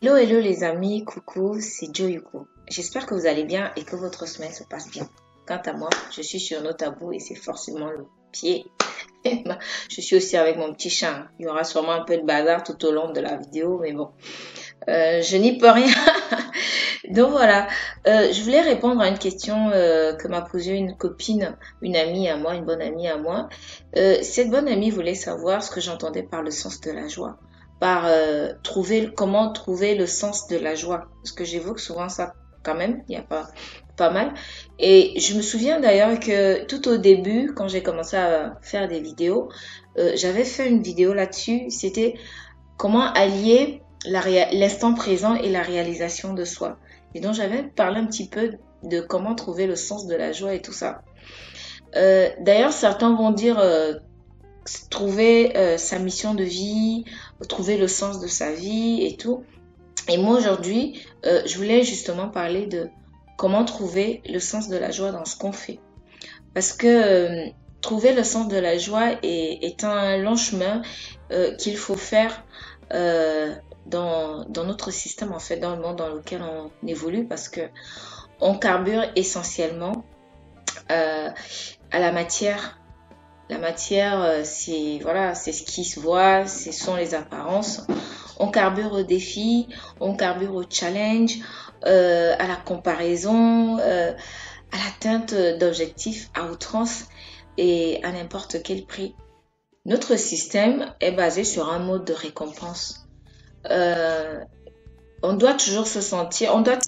Hello les amis, coucou, c'est Joyuko. J'espère que vous allez bien et que votre semaine se passe bien. Quant à moi, je suis sur nos tabous et c'est forcément le pied. Je suis aussi avec mon petit chat. Il y aura sûrement un peu de bazar tout au long de la vidéo, mais bon, je n'y peux rien. Donc voilà, je voulais répondre à une question que m'a posée une copine, une amie à moi, une bonne amie à moi. Cette bonne amie voulait savoir ce que j'entendais par le sens de la joie, par comment trouver le sens de la joie, parce que j'évoque souvent ça quand même, il y a pas mal. Et je me souviens d'ailleurs que tout au début, quand j'ai commencé à faire des vidéos, j'avais fait une vidéo là-dessus, c'était comment allier l'instant présent et la réalisation de soi. Et donc j'avais parlé un petit peu de comment trouver le sens de la joie et tout ça. D'ailleurs, certains vont dire trouver sa mission de vie, trouver le sens de sa vie et tout. Et moi aujourd'hui, je voulais justement parler de comment trouver le sens de la joie dans ce qu'on fait. Parce que trouver le sens de la joie est un long chemin qu'il faut faire dans notre système, en fait, dans le monde dans lequel on évolue, parce que on carbure essentiellement à la matière. La matière, c'est voilà, c'est ce qui se voit, ce sont les apparences. On carbure au défi, on carbure au challenge, à la comparaison, à l'atteinte d'objectifs à outrance et à n'importe quel prix. Notre système est basé sur un mode de récompense. On doit toujours se sentir, on doit que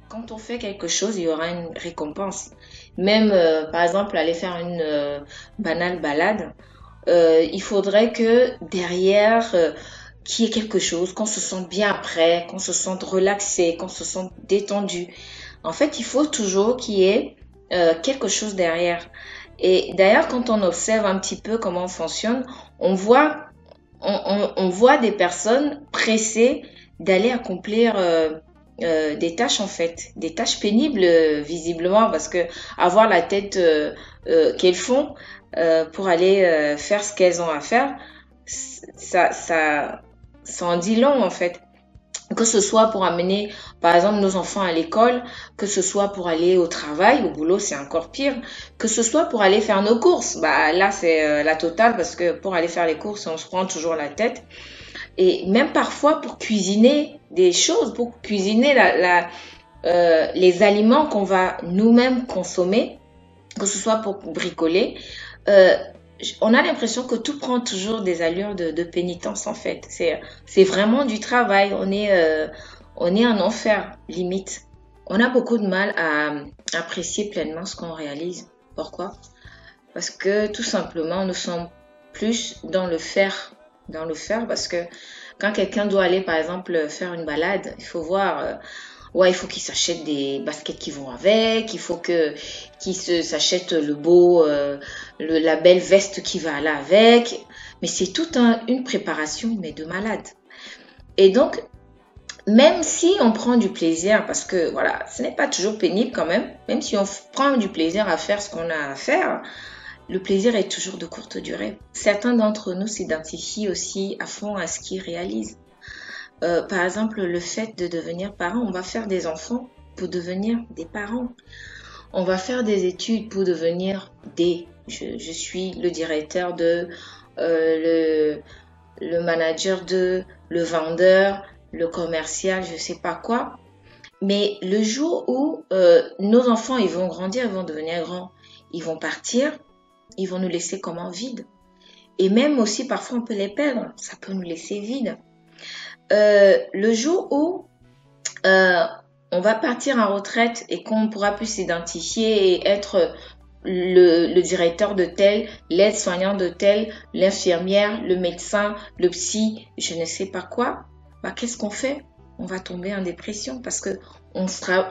quand on fait quelque chose, il y aura une récompense. Même, par exemple, aller faire une banale balade, il faudrait que derrière, qu'il y ait quelque chose, qu'on se sente bien après, qu'on se sente relaxé, qu'on se sente détendu. En fait, il faut toujours qu'il y ait quelque chose derrière. Et d'ailleurs, quand on observe un petit peu comment on fonctionne, on voit des personnes pressées d'aller accomplir des tâches en fait, des tâches pénibles visiblement, parce que avoir la tête qu'elles font pour aller faire ce qu'elles ont à faire, ça en dit long en fait. Que ce soit pour amener, par exemple, nos enfants à l'école, que ce soit pour aller au travail, au boulot, c'est encore pire, que ce soit pour aller faire nos courses. Bah là, c'est la totale parce que pour aller faire les courses, on se prend toujours la tête. Et même parfois pour cuisiner des choses, pour cuisiner les aliments qu'on va nous-mêmes consommer, que ce soit pour bricoler, euh, on a l'impression que tout prend toujours des allures de pénitence en fait. C'est vraiment du travail. On est en enfer limite. On a beaucoup de mal à apprécier pleinement ce qu'on réalise. Pourquoi? Parce que tout simplement, nous sommes plus dans le faire. Dans le faire parce que quand quelqu'un doit aller par exemple faire une balade, il faut voir ouais, il faut qu'il s'achète des baskets qui vont avec, il faut qu'il s'achète le beau la belle veste qui va aller avec, mais c'est toute une préparation mais de malade. Et donc même si on prend du plaisir, parce que voilà, ce n'est pas toujours pénible quand même si on prend du plaisir à faire ce qu'on a à faire, le plaisir est toujours de courte durée. Certains d'entre nous s'identifient aussi à fond à ce qu'ils réalisent. Par exemple, le fait de devenir parent, on va faire des enfants pour devenir des parents. On va faire des études pour devenir je suis le directeur de, le manager de, le vendeur, le commercial, je sais pas quoi. Mais le jour où nos enfants, ils vont grandir, ils vont devenir grands, ils vont partir, ils vont nous laisser comme un vide. Et même aussi, parfois, on peut les perdre. Ça peut nous laisser vide. Le jour où on va partir en retraite et qu'on pourra plus s'identifier et être le directeur de tel, l'aide-soignant de tel, l'infirmière, le médecin, le psy, je ne sais pas quoi, bah, qu'est-ce qu'on fait? On va tomber en dépression parce que on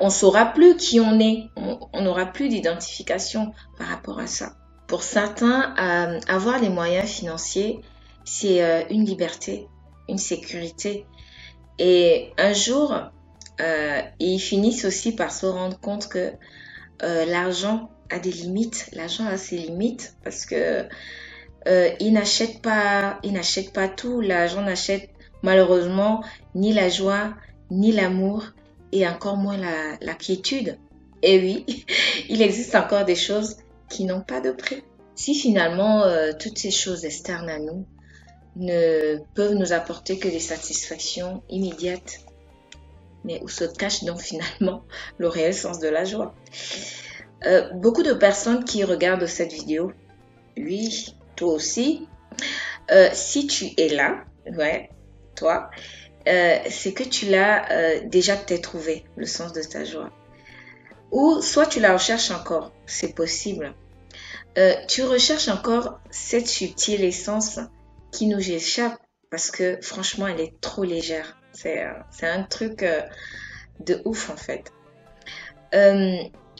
saura plus qui on est. On n'aura plus d'identification par rapport à ça. Pour certains, avoir les moyens financiers, c'est une liberté, une sécurité. Et un jour, ils finissent aussi par se rendre compte que l'argent a des limites, l'argent a ses limites parce que ils n'achètent pas tout, l'argent n'achète malheureusement ni la joie, ni l'amour et encore moins la quiétude. Et oui, il existe encore des choses qui n'ont pas de prix. Si finalement toutes ces choses externes à nous ne peuvent nous apporter que des satisfactions immédiates, mais où se cache donc finalement le réel sens de la joie? Beaucoup de personnes qui regardent cette vidéo, oui, toi aussi, si tu es là, ouais, toi, c'est que tu l'as déjà peut-être trouvé, le sens de ta joie. Ou soit tu la recherches encore, c'est possible. Tu recherches encore cette subtile essence qui nous échappe parce que franchement, elle est trop légère. C'est un truc de ouf en fait.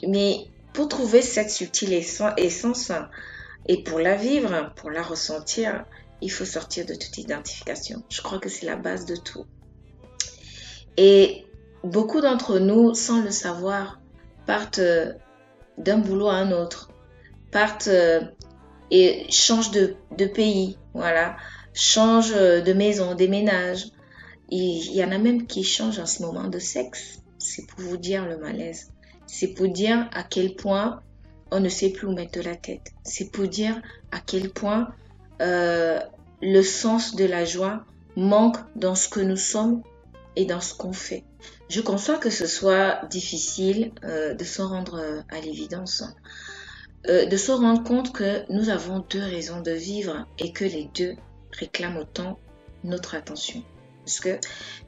Mais pour trouver cette subtile essence et pour la vivre, pour la ressentir, il faut sortir de toute identification. Je crois que c'est la base de tout. Et beaucoup d'entre nous, sans le savoir, partent d'un boulot à un autre, partent et changent de pays, voilà, changent de maison, déménagent. Il y en a même qui changent en ce moment de sexe. C'est pour vous dire le malaise. C'est pour dire à quel point on ne sait plus où mettre de la tête. C'est pour dire à quel point le sens de la joie manque dans ce que nous sommes et dans ce qu'on fait. Je conçois que ce soit difficile de se rendre à l'évidence, de se rendre compte que nous avons deux raisons de vivre et que les deux réclament autant notre attention. Parce que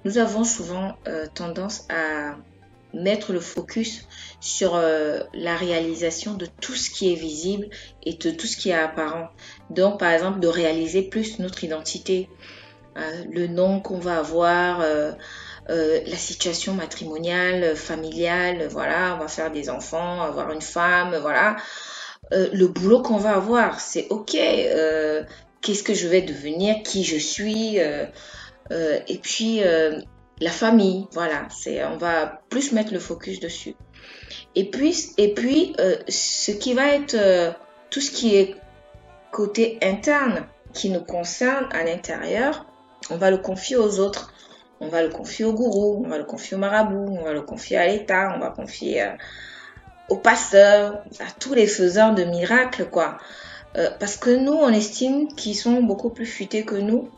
nous avons souvent tendance à mettre le focus sur la réalisation de tout ce qui est visible et de tout ce qui est apparent. Donc, par exemple, de réaliser plus notre identité, le nom qu'on va avoir, la situation matrimoniale, familiale, voilà, on va faire des enfants, avoir une femme, voilà. Le boulot qu'on va avoir, c'est ok. Qu'est-ce que je vais devenir, qui je suis, et puis la famille, voilà, on va plus mettre le focus dessus. Et puis ce qui va être tout ce qui est côté interne, qui nous concerne à l'intérieur, on va le confier aux autres. On va le confier au gourou, on va le confier au marabout, on va le confier à l'État, on va confier aux pasteurs, à tous les faiseurs de miracles, quoi. Parce que nous, on estime qu'ils sont beaucoup plus futés que nous.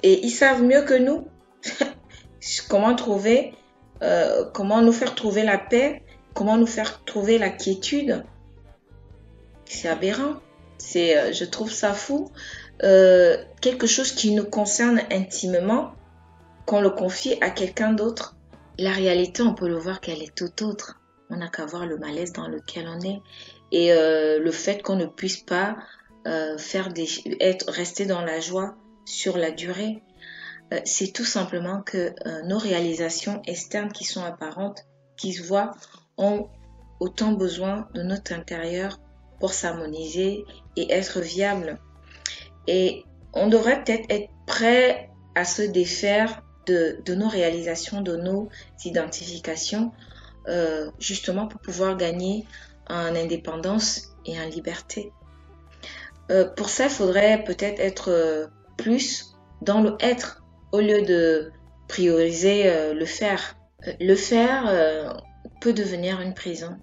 Et ils savent mieux que nous comment nous faire trouver la paix, comment nous faire trouver la quiétude. C'est aberrant. Je trouve ça fou. Quelque chose qui nous concerne intimement, qu'on le confie à quelqu'un d'autre. La réalité, on peut le voir qu'elle est tout autre. On n'a qu'à voir le malaise dans lequel on est et le fait qu'on ne puisse pas rester dans la joie sur la durée. C'est tout simplement que nos réalisations externes qui sont apparentes, qui se voient, ont autant besoin de notre intérieur pour s'harmoniser et être viables. Et on devrait peut-être être prêt à se défaire de nos réalisations, de nos identifications, justement pour pouvoir gagner en indépendance et en liberté. Pour ça, il faudrait peut-être être plus dans le être au lieu de prioriser le faire. Le faire peut devenir une prison.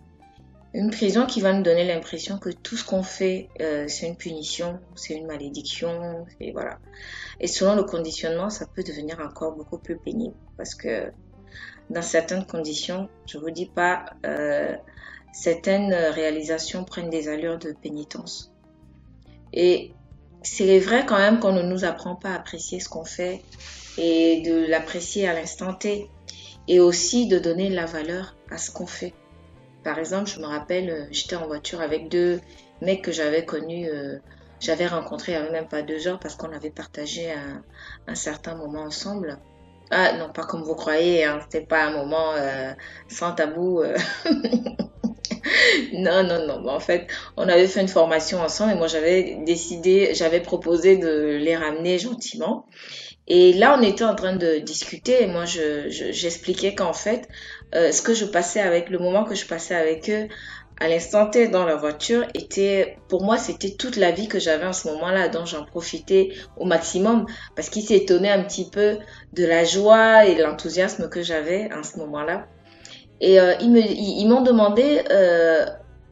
Une prison qui va nous donner l'impression que tout ce qu'on fait, c'est une punition, c'est une malédiction, et voilà. Et selon le conditionnement, ça peut devenir encore beaucoup plus pénible parce que dans certaines conditions, je vous dis pas, certaines réalisations prennent des allures de pénitence. Et c'est vrai quand même qu'on ne nous apprend pas à apprécier ce qu'on fait et de l'apprécier à l'instant T et aussi de donner la valeur à ce qu'on fait. Par exemple, je me rappelle, j'étais en voiture avec deux mecs que j'avais connus, j'avais rencontrés il n'y avait même pas 2 heures parce qu'on avait partagé un certain moment ensemble. Ah non, pas comme vous croyez, hein, c'était pas un moment sans tabou. Non, non, non. En fait, on avait fait une formation ensemble et moi j'avais proposé de les ramener gentiment. Et là, on était en train de discuter et moi, j'expliquais qu'en fait, le moment que je passais avec eux à l'instant T dans la voiture était, pour moi, c'était toute la vie que j'avais en ce moment-là, donc j'en profitais au maximum parce qu'il s'étonnait un petit peu de la joie et de l'enthousiasme que j'avais en ce moment-là. Et ils m'ont demandé,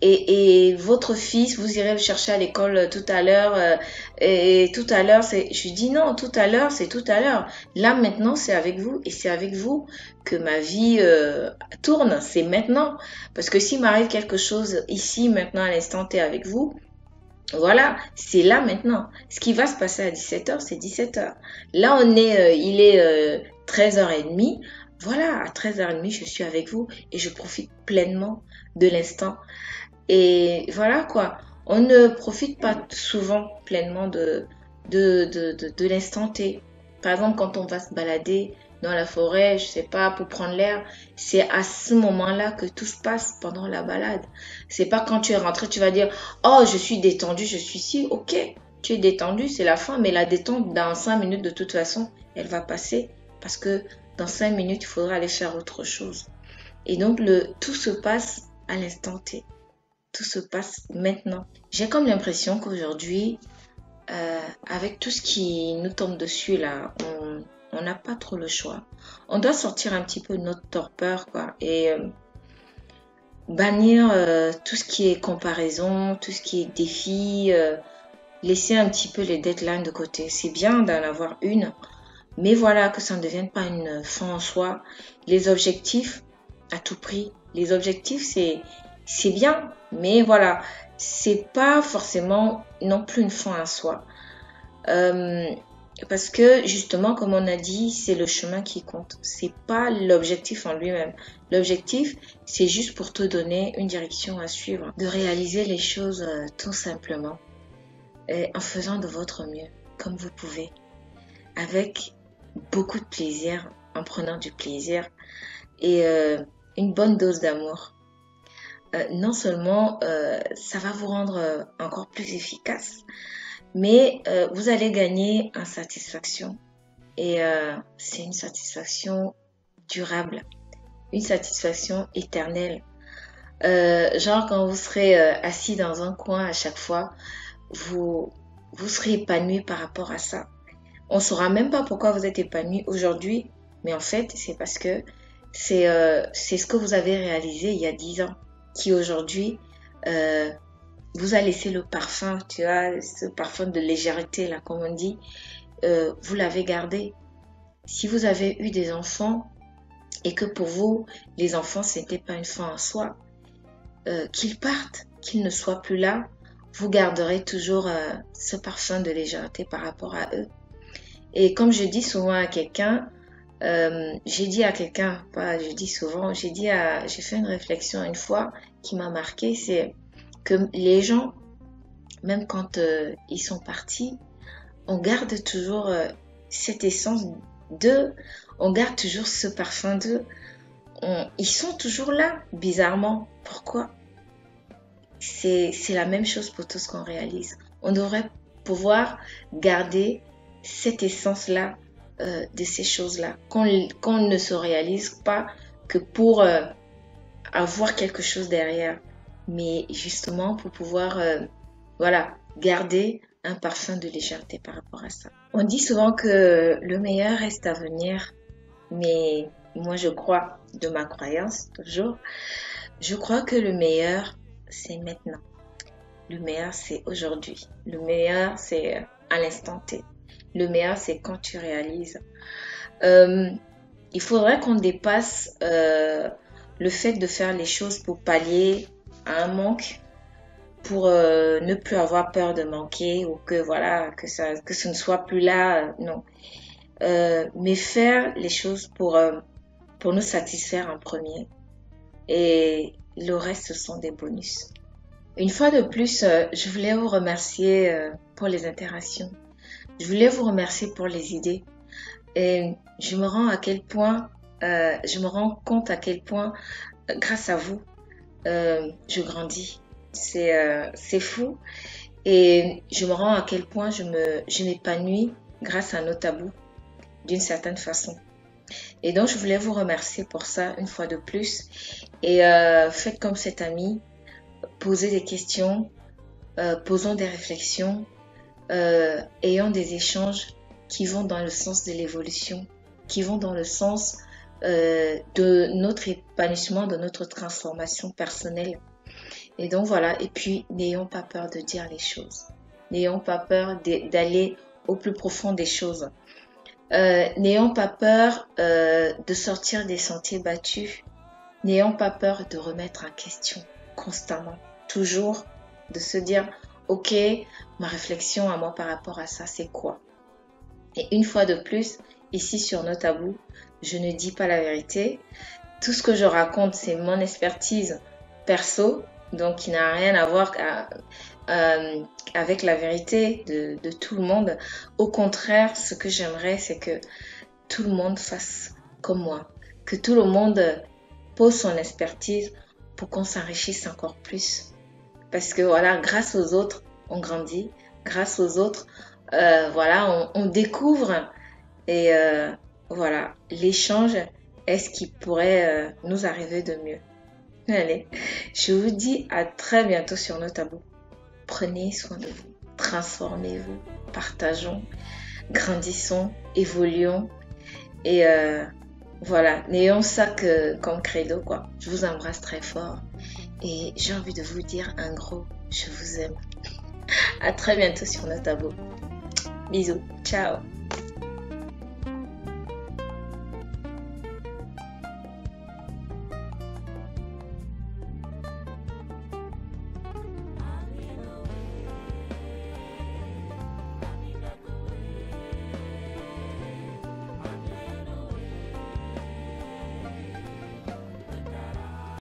et votre fils, vous irez le chercher à l'école tout à l'heure, et tout à l'heure, c'est, je lui dis non, tout à l'heure, c'est tout à l'heure. Là, maintenant, c'est avec vous, et c'est avec vous que ma vie tourne, c'est maintenant. Parce que s'il m'arrive quelque chose ici, maintenant, à l'instant T avec vous, voilà, c'est là maintenant. Ce qui va se passer à 17h, c'est 17h. Là, il est 13h30. Voilà, à 13h30, je suis avec vous et je profite pleinement de l'instant. Et voilà quoi, on ne profite pas souvent pleinement de l'instant T. Par exemple, quand on va se balader dans la forêt, je sais pas, pour prendre l'air, c'est à ce moment-là que tout se passe pendant la balade. C'est pas quand tu es rentré, tu vas dire, oh, je suis détendu, je suis ici, ok, tu es détendu, c'est la fin, mais la détente, dans 5 minutes, de toute façon, elle va passer parce que dans 5 minutes, il faudra aller faire autre chose. Et donc, tout se passe à l'instant T. Tout se passe maintenant. J'ai comme l'impression qu'aujourd'hui, avec tout ce qui nous tombe dessus là, on n'a pas trop le choix. On doit sortir un petit peu de notre torpeur quoi et bannir tout ce qui est comparaison, tout ce qui est défi, laisser un petit peu les deadlines de côté. C'est bien d'en avoir une, mais voilà que ça ne devienne pas une fin en soi. Les objectifs à tout prix. Les objectifs c'est bien, mais voilà, c'est pas forcément non plus une fin en soi. Parce que justement, comme on a dit, c'est le chemin qui compte. C'est pas l'objectif en lui-même. L'objectif, c'est juste pour te donner une direction à suivre, de réaliser les choses tout simplement, en faisant de votre mieux, comme vous pouvez, avec beaucoup de plaisir, en prenant du plaisir et une bonne dose d'amour. Non seulement ça va vous rendre encore plus efficace, mais vous allez gagner en satisfaction. Et c'est une satisfaction durable, une satisfaction éternelle. Genre quand vous serez assis dans un coin à chaque fois, vous serez épanoui par rapport à ça. On ne saura même pas pourquoi vous êtes épanoui aujourd'hui, mais en fait, c'est parce que c'est ce que vous avez réalisé il y a 10 ans, qui aujourd'hui vous a laissé le parfum, tu vois, ce parfum de légèreté, là, comme on dit, vous l'avez gardé. Si vous avez eu des enfants et que pour vous, les enfants, c'était pas une fin en soi, qu'ils partent, qu'ils ne soient plus là, vous garderez toujours ce parfum de légèreté par rapport à eux. Et comme je dis souvent à quelqu'un, j'ai dit à quelqu'un, pas je dis souvent, j'ai fait une réflexion une fois qui m'a marqué, c'est que les gens, même quand ils sont partis, on garde toujours cette essence d'eux, on garde toujours ce parfum d'eux. Ils sont toujours là, bizarrement. Pourquoi? C'est la même chose pour tout ce qu'on réalise. On devrait pouvoir garder cette essence-là de ces choses-là, qu'on ne se réalise pas que pour avoir quelque chose derrière, mais justement pour pouvoir voilà, garder un parfum de légèreté par rapport à ça. On dit souvent que le meilleur reste à venir, mais moi je crois, de ma croyance toujours, je crois que le meilleur c'est maintenant. Le meilleur c'est aujourd'hui. Le meilleur c'est à l'instant T. Le meilleur c'est quand tu réalises. Il faudrait qu'on dépasse le fait de faire les choses pour pallier à un manque, pour ne plus avoir peur de manquer ou que voilà que ce ne soit plus là, non. Mais faire les choses pour nous satisfaire en premier, et le reste ce sont des bonus. Une fois de plus, je voulais vous remercier pour les interactions. Je voulais vous remercier pour les idées. Et je me rends compte à quel point, grâce à vous, je grandis. C'est fou. Et je me rends à quel point je m'épanouis grâce à nos tabous, d'une certaine façon. Et donc, je voulais vous remercier pour ça une fois de plus. Et faites comme cet ami. poser des questions, posons des réflexions, ayons des échanges qui vont dans le sens de l'évolution, qui vont dans le sens de notre épanouissement, de notre transformation personnelle. Et donc voilà, et puis n'ayons pas peur de dire les choses. N'ayons pas peur d'aller au plus profond des choses. N'ayons pas peur de sortir des sentiers battus. N'ayons pas peur de remettre en question constamment. Toujours de se dire, ok, ma réflexion à moi par rapport à ça, c'est quoi? Et une fois de plus, ici sur No Tabou, je ne dis pas la vérité. Tout ce que je raconte, c'est mon expertise perso, donc qui n'a rien à voir avec la vérité de tout le monde. Au contraire, ce que j'aimerais, c'est que tout le monde fasse comme moi, que tout le monde pose son expertise pour qu'on s'enrichisse encore plus. Parce que voilà, grâce aux autres, on grandit. Grâce aux autres, voilà, on découvre. Et voilà, l'échange est ce qui pourrait nous arriver de mieux. Allez, je vous dis à très bientôt sur No Tabou. Prenez soin de vous, transformez-vous, partageons, grandissons, évoluons et voilà, n'ayons ça comme credo quoi. Je vous embrasse très fort et j'ai envie de vous dire un gros je vous aime. À très bientôt sur No Tabou. Bisous, ciao.